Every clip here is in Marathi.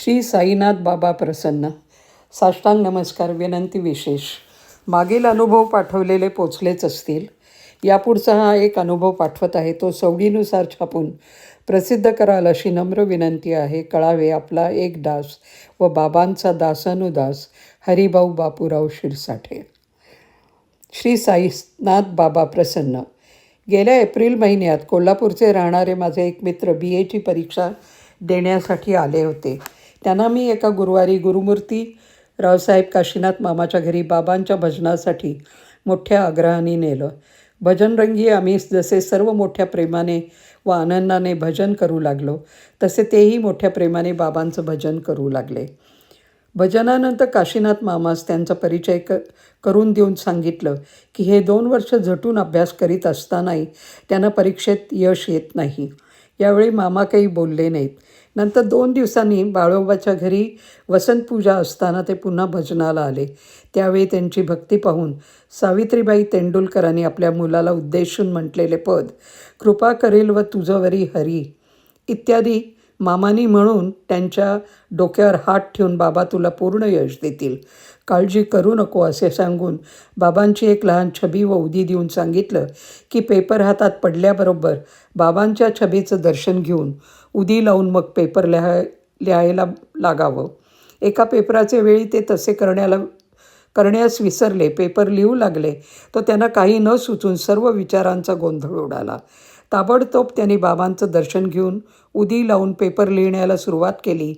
श्री साईनाथ बाबा प्रसन्न. साष्टांग नमस्कार. विनंती विशेष. मागील अनुभव पाठवलेले पोचलेच असतील. यापुढचा हा एक अनुभव पाठवत आहे, तो सवडीनुसार छापून प्रसिद्ध कराल अशी नम्र विनंती आहे. कळावे आपला एक दास व बाबांचा दासानुदास हरिभाऊ बापूराव शिरसाठे. श्री साईनाथ बाबा प्रसन्न. गेल्या एप्रिल महिन्यात कोल्हापूरचे राहणारे माझे एक मित्र BAची परीक्षा देण्यासाठी आले होते. त्यांना मी एका गुरुवारी गुरुमूर्ती रावसाहेब काशीनाथ मामाच्या घरी बाबांच्या भजनासाठी मोठ्या आग्रहाने नेलं. भजनरंगी आम्ही जसे सर्व मोठ्या प्रेमाने व आनंदाने भजन करू लागलो, तसे तेही मोठ्या प्रेमाने बाबांचं भजन करू लागले. भजनानंतर काशीनाथ मामास त्यांचा परिचय करून देऊन सांगितलं की हे 2 वर्ष झटून अभ्यास करीत असतानाही त्यांना परीक्षेत यश येत नाही. यावेळी मामा काही बोलले नाहीत. नंतर 2 दिवसांनी बाळोबाच्या घरी वसंतपूजा असताना ते पुन्हा भजनाला आले. त्यावेळी त्यांची भक्ती पाहून सावित्रीबाई तेंडुलकरांनी आपल्या मुलाला उद्देशून म्हटलेले पद, कृपा करेल व तुझवरी हरी इत्यादी मामानी म्हणून त्यांच्या डोक्यावर हात ठेवून बाबा तुला पूर्ण यश देतील, काळजी करू नको असे सांगून बाबांची एक लहान छबी व उदी देऊन सांगितलं की पेपर हातात पडल्याबरोबर बाबांच्या छबीचं दर्शन घेऊन उदी लावून मग पेपर लिहायला लागावं. एका पेपराचे वेळी ते तसे करण्यास विसरले. पेपर लिहू लागले तो त्यांना काही न सुचून सर्व विचारांचा गोंधळ उडाला. ताबडतोब त्यांनी बाबांचं दर्शन घेऊन उदी लावून पेपर लिहिण्याला सुरुवात केली.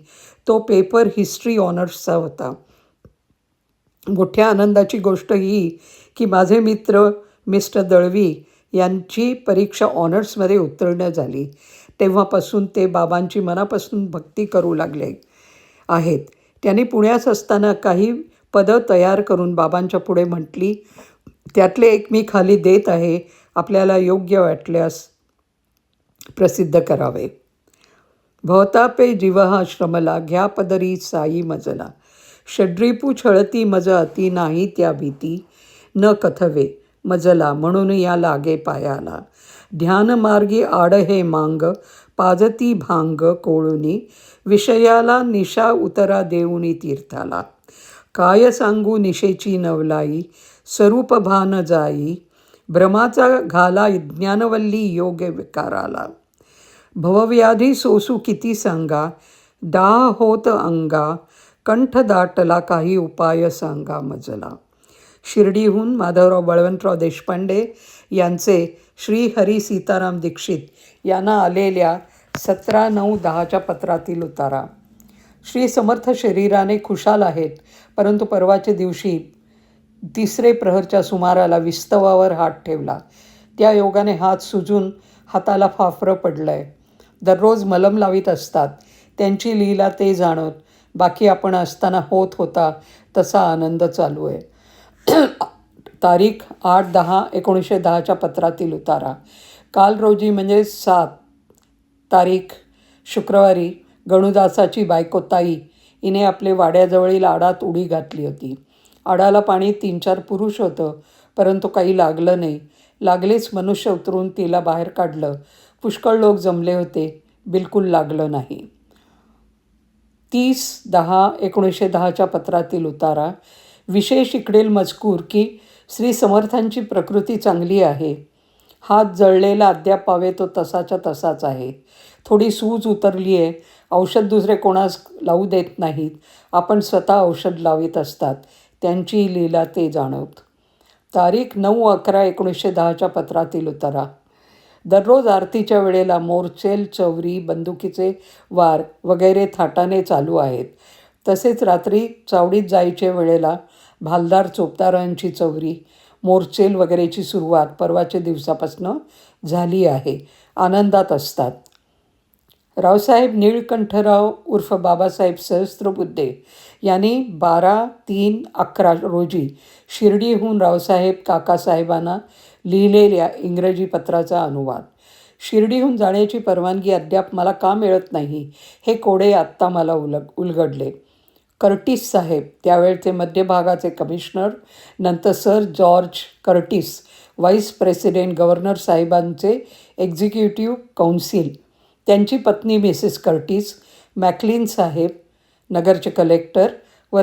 तो पेपर हिस्ट्री ऑनर्सचा होता. मोठ्या आनंदाची गोष्ट ही की माझे मित्र मिस्टर दळवी यांची परीक्षा ऑनर्समध्ये उत्तीर्ण झाली. तेव्हापासून ते बाबांची मनापासून भक्ती करू लागले आहेत. त्यांनी पुण्यात असताना काही पदं तयार करून बाबांच्या पुढे म्हटली. त्यातले एक मी खाली देत आहे, आपल्याला योग्य वाटल्यास प्रसिद्ध करावे. भवतापे जीवहा श्रमला घ्या पदरी साई मजला, षड्रिपू छळती मज अति नाही त्या भीती, न कथवे मजला म्हणून या लागे पायाला, ध्यान मार्गी आड हे मांग पाजती भांग कोळुनी, विषयाला निशा उतरा देऊनी तीर्थाला, काय सांगू निशेची नवलाई स्वरूप भान जाई, भ्रमाचा घाला ज्ञानवल्ली योग्य विकाराला, भवव्याधी सोसू किती सांगा दाह होत अंगा, कंठ दाटला काही उपाय सांगा मजला. शिर्डीहून माधवराव बळवंतराव देशपांडे यांचे श्री हरी सीताराम दीक्षित यांना आलेल्या 17/9/10 पत्रातील उतारा. श्री समर्थ शरीराने खुशाल आहेत, परंतु परवाच्या दिवशी 3 प्रहरच्या सुमाराला विस्तवावर हात ठेवला. त्या योगाने हात सुजून हाताला फाफरं पडलंय. दररोज मलम लावीत असतात. त्यांची लीला ते जाणत बाकी आपण असताना होत होता तसा आनंद चालू आहे. तारीख 8/10/1910 पत्रातील उतारा. काल रोजी म्हणजे 7 तारीख शुक्रवारी गणुदासाची बायको ताई हिने आपले वाड्याजवळील आडात उडी घातली होती. आडाला पाणी 3-4 पुरुष होतं, परंतु काही लागलं नाही. लागलेच मनुष्य उतरून तिला बाहेर काढलं. पुष्कळ लोक जमले होते, बिलकुल लागलं नाही. 30/10/1910 पत्रातील उतारा. विशेष इकडेल मजकूर की श्री समर्थांची प्रकृती चांगली आहे. हात जळलेला अद्याप पावे तो तसाच्या तसाच आहे. थोडी सूज उतरली आहे. औषध दुसरे कोणास लावू देत नाहीत. आपण स्वतः औषध लावित असतात. त्यांची लीला ते जाणवत. तारीख 9/11/1910 पत्रातील उतारा. दररोज आरतीच्या वेळेला मोरचेल, चवरी, बंदुकीचे वार वगैरे थाटाने चालू आहेत. तसेच रात्री चावडीत जायच्या वेळेला भालदार चोपदारांची चवरी, मोरचेल वगैरेची सुरुवात परवाच्या दिवसापासून झाली आहे. आनंदात असतात. रावसाहेब नीळकंठराव उर्फ बाबासाहेब सहस्त्रबुद्धे यांनी 12/3/11 रोजी शिर्डीहून रावसाहेब काकासाहेबांना लिहिलेल्या इंग्रजी पत्राचा अनुवाद. शिर्डीहून जाण्याची परवानगी अद्याप मला का मिळत नाही हे कोडे आत्ता मला उलगडले. कर्टिस साहेब, त्यावेळचे मध्य भागाचे कमिशनर, नंतर sir George Curtis, vice president governor साहेबांचे एक्झिक्युटिव्ह कौन्सिल, त्यांची पत्नी मिसेस कर्टिस, मॅकलिन साहेब, नगरचे कलेक्टर व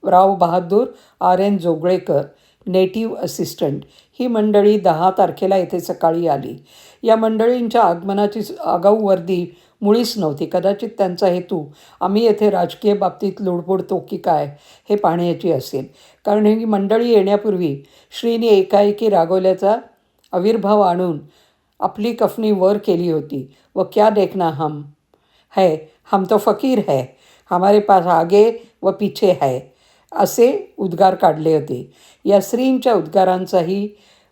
Rao Bahadur RN Joglekar native assistant ही मंडळी 10 तारखेला येथे सकाळी आली. या मंडळींच्या आगमनाची आगाऊ वर्दी मुळीच नव्हती. कदाचित त्यांचा हेतू आम्ही येथे राजकीय बाबतीत लुडबुडतो की काय हे पाहण्याची असेल. कारण ही मंडळी येण्यापूर्वी श्रीने एकाएकी रागवल्याचा आविर्भाव आणून आपली कफनी वर केली होती व क्या देखना है, हम तो फकीर है, हमारे पास आगे व पीछे है असे उद्गार काढले होते. या श्रींच्या उद्गारांचाही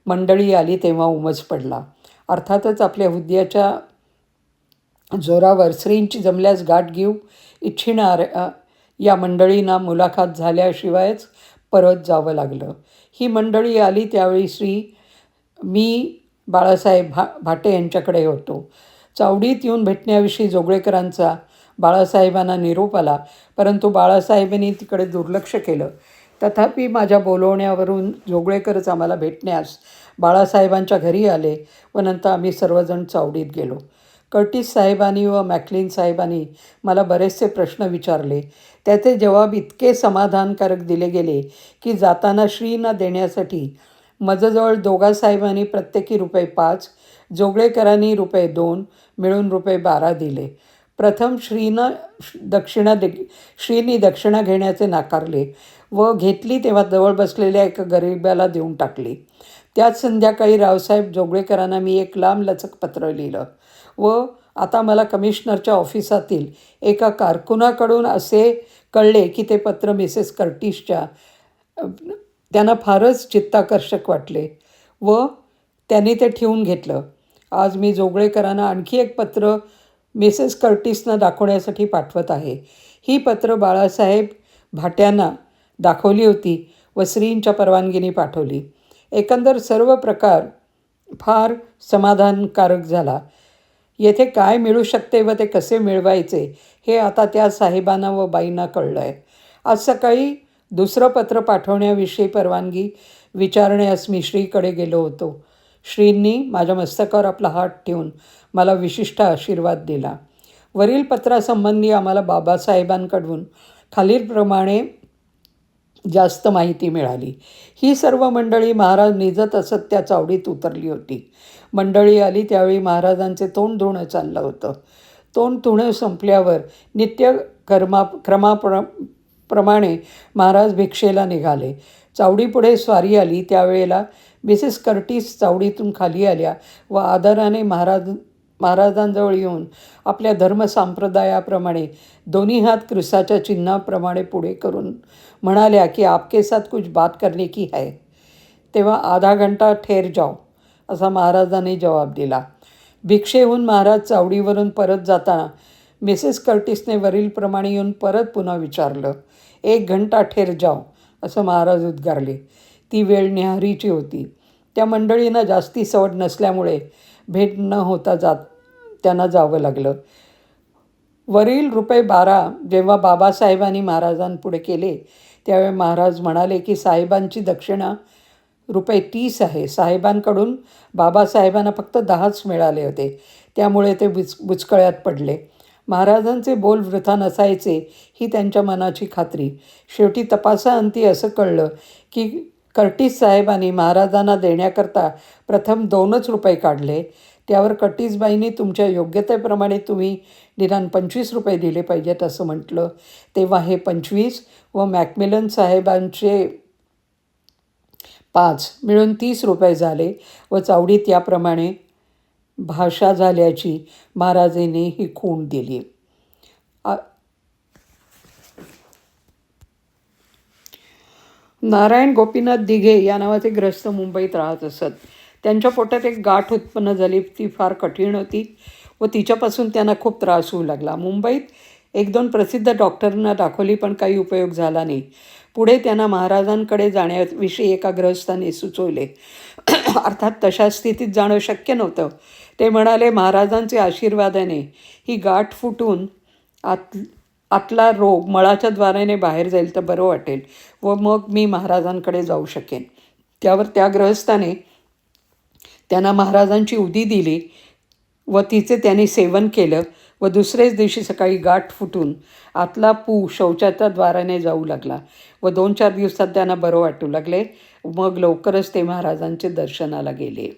मंडळी आली तेव्हा उमज पडला. अर्थातच आपल्या हुद्द्याच्या जोरावर श्रींची जमल्यास गाठ घेऊ इच्छिणार या मंडळींना मुलाखत झाल्याशिवायच परत जावं लागलं. ही मंडळी आली त्यावेळी मी बाळासाहेब भाटे यांच्याकडे होतो. चावडीत येऊन भेटण्याविषयी जोगळेकरांचा बाळासाहेबांना निरोप आला, परंतु बाळासाहेबांनी तिकडे दुर्लक्ष केलं. तथापि माझ्या बोलवण्यावरून जोगळेकरच आम्हाला भेटण्यास बाळासाहेबांच्या घरी आले व नंतर आम्ही सर्वजण चावडीत गेलो. कर्टिस साहेबांनी व मॅकलिन साहेबांनी मला बरेचसे प्रश्न विचारले. त्याचे जवाब इतके समाधानकारक दिले गेले की जाताना श्रींना देण्यासाठी माझ्याजवळ दोघा साहेबांनी प्रत्येकी ₹5, जोगळेकरांनी ₹2 मिळून ₹12 दिले. प्रथम श्रीनी दक्षिणा घेण्याचे नाकारले व घेतली तेव्हा जवळ बसलेल्या एका गरिबाला देऊन टाकली. त्याच संध्याकाळी रावसाहेब जोगळेकरांना मी एक लांबलचक पत्र लिहिलं व आता मला कमिशनरच्या ऑफिसातील एका कारकुनाकडून असे कळले की ते पत्र मिसेस कर्टिसच्या त्यांना फारच चित्ताकर्षक वाटले व त्यांनी ते ठेवून घेतलं. आज मी जोगळेकरांना आणखी एक पत्र मिसेस कर्टिसना दाखवण्यासाठी पाठवत आहे. ही पत्र बाळासाहेब भाट्यांना दाखवली होती व श्रींच्या परवानगीने पाठवली. एकंदर सर्व प्रकार फार समाधानकारक झाला. येथे काय मिळू शकते व ते कसे मिळवायचे हे आता त्या साहेबांना व बाईंना कळलं आहे. आज सकाळी दुसरं पत्र पाठवण्याविषयी परवानगी विचारण्यास मी श्रीकडे गेलो होतो. श्रींनी माझ्या मस्तकावर आपला हात ठेवून मला विशिष्ट आशीर्वाद दिला. वरील पत्रासंबंधी आम्हाला बाबासाहेबांकडून खालीलप्रमाणे जास्त माहिती मिळाली. ही सर्व मंडळी महाराज निजत असत त्या चावडीत उतरली होती. मंडळी आली त्यावेळी महाराजांचे तोंड धुणं चाललं होतं. तोंड धुणं संपल्यावर नित्य क्रमाप्रमाणे महाराज भिक्षेला निघाले. चावडीपुढे स्वारी आली त्यावेळेला मिसेस कर्टिस चावडीतून खाली आल्या व आदराने महाराजांजवळ येऊन आपल्या धर्मसंप्रदायाप्रमाणे दोन्ही हात क्रिसाच्या चिन्हाप्रमाणे पुढे करून म्हणाल्या की आपके साथ कुछ बात करने की है. तेव्हा आधा घंटा ठेर जाओ असा महाराजांनी जवाब दिला. भिक्षेहून महाराज चावडीवरून परत जाताना मिसेस कर्टिसने वरीलप्रमाणे येऊन परत पुन्हा विचारलं. 1 घंटा ठेर जाओ असं महाराज उद्गारले. ती वेळ न्याहारीची होती. त्या मंडळींना जास्ती सवड नसल्यामुळे भेट न होता त्यांना जावं लागलं. वरील ₹12 जेव्हा बाबासाहेबांनी महाराजांपुढे केले त्यावेळी महाराज म्हणाले की साहेबांची दक्षिणा ₹30 आहे. साहेबांकडून बाबासाहेबांना फक्त 10च मिळाले होते, त्यामुळे ते बुचकळ्यात पडले. महाराजांचे बोल वृथा नसायचे ही त्यांच्या मनाची खात्री. शेवटी तपासाअंती असं कळलं की कर्टिस साहेबांनी महाराजांना देण्याकरता प्रथम ₹2च काढले. त्यावर कर्टिसबाईंनी तुमच्या योग्यतेप्रमाणे तुम्ही निदान ₹25 दिले पाहिजेत असं म्हटलं. तेव्हा हे 25 व मॅकमिलन साहेबांचे 5 मिळून ₹30 झाले व चावडीत याप्रमाणे भाषा झाल्याची महाराजांनी ही खूण दिली. नारायण गोपीनाथ दिघे या नावाचे ग्रस्त मुंबईत राहत असत. त्यांच्या पोटात एक गाठ उत्पन्न झाली. ती फार कठीण होती व तिच्यापासून त्यांना खूप त्रास होऊ लागला. मुंबईत 1-2 प्रसिद्ध डॉक्टरांना दाखवली पण काही उपयोग झाला नाही. पुढे त्यांना महाराजांकडे जाण्याविषयी एका गृहस्थाने सुचवले. अर्थात तशा स्थितीत जाणं शक्य नव्हतं. ते म्हणाले महाराजांचे आशीर्वादाने ही गाठ फुटून आतला रोग मळाच्या द्वाराने बाहेर जाईल तर बरं वाटेल व मग मी महाराजांकडे जाऊ शकेन. त्यावर त्या गृहस्थाने त्यांना महाराजांची उदी दिली व तिचे त्यांनी सेवन केलं व दुसरेच दिवशी सकाळी गाठ फुटून आतला पू शौचाच्या द्वाराने जाऊ लागला व 2-4 दिवसात त्यांना बरं वाटू लागले. मग लवकरच ते महाराजांचे दर्शनाला गेले.